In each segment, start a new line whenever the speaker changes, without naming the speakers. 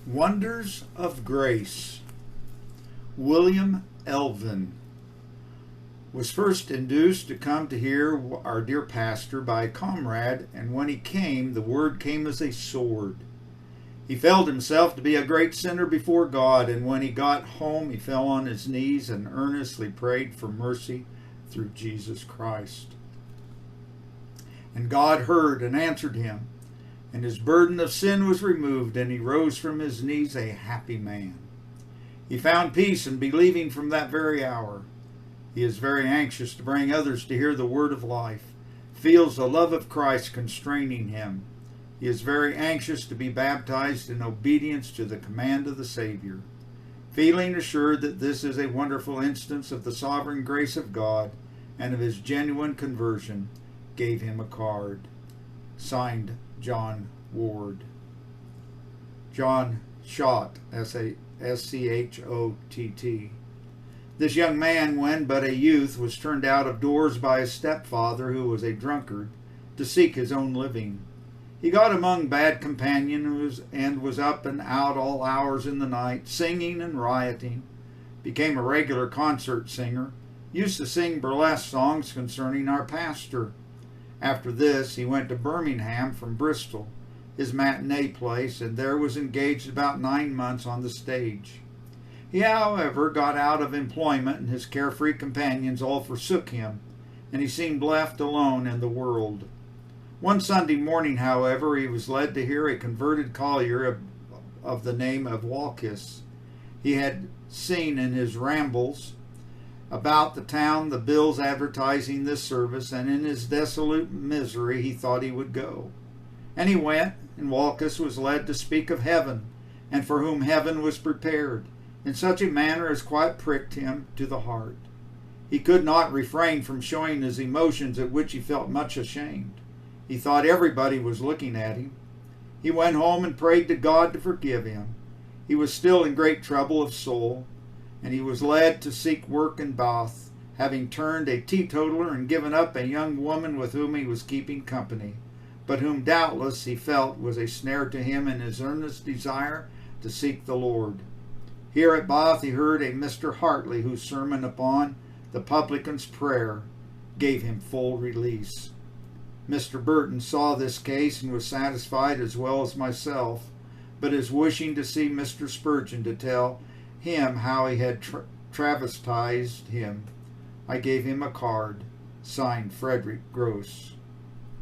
Wonders of Grace. William Elvin was first induced to come to hear our dear pastor by a comrade, and when he came, the word came as a sword. He felt himself to be a great sinner before God, and when he got home, he fell on his knees and earnestly prayed for mercy through Jesus Christ. And God heard and answered him, and his burden of sin was removed, and he rose from his knees a happy man. He found peace in believing from that very hour. He is very anxious to bring others to hear the word of life, feels the love of Christ constraining him. He is very anxious to be baptized in obedience to the command of the Savior. Feeling assured that this is a wonderful instance of the sovereign grace of God and of his genuine conversion, gave him a card. Signed, John Ward. John Schott, S-C-H-O-T-T. This young man, when but a youth, was turned out of doors by his stepfather, who was a drunkard, to seek his own living. He got among bad companions and was up and out all hours in the night, singing and rioting. Became a regular concert singer. Used to sing burlesque songs concerning our pastor. After this, he went to Birmingham from Bristol, his matinee place, and there was engaged about 9 months on the stage. He, however, got out of employment, and his carefree companions all forsook him, and he seemed left alone in the world. One Sunday morning, however, he was led to hear a converted collier of the name of Walkis. He had seen in his rambles about the town the bills advertising this service, and in his desolate misery he thought he would go. And he went, and Walkis was led to speak of heaven, and for whom heaven was prepared, in such a manner as quite pricked him to the heart. He could not refrain from showing his emotions, at which he felt much ashamed. He thought everybody was looking at him. He went home and prayed to God to forgive him. He was still in great trouble of soul, and he was led to seek work in Bath, having turned a teetotaler and given up a young woman with whom he was keeping company, but whom doubtless he felt was a snare to him in his earnest desire to seek the Lord. Here at Bath he heard a Mr. Hartley, whose sermon upon the publican's prayer gave him full release. Mr. Burton saw this case and was satisfied as well as myself, but is wishing to see Mr. Spurgeon to tell him how he had travestized him. I gave him a card, signed Frederick Gross.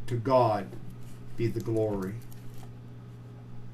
To God be the glory.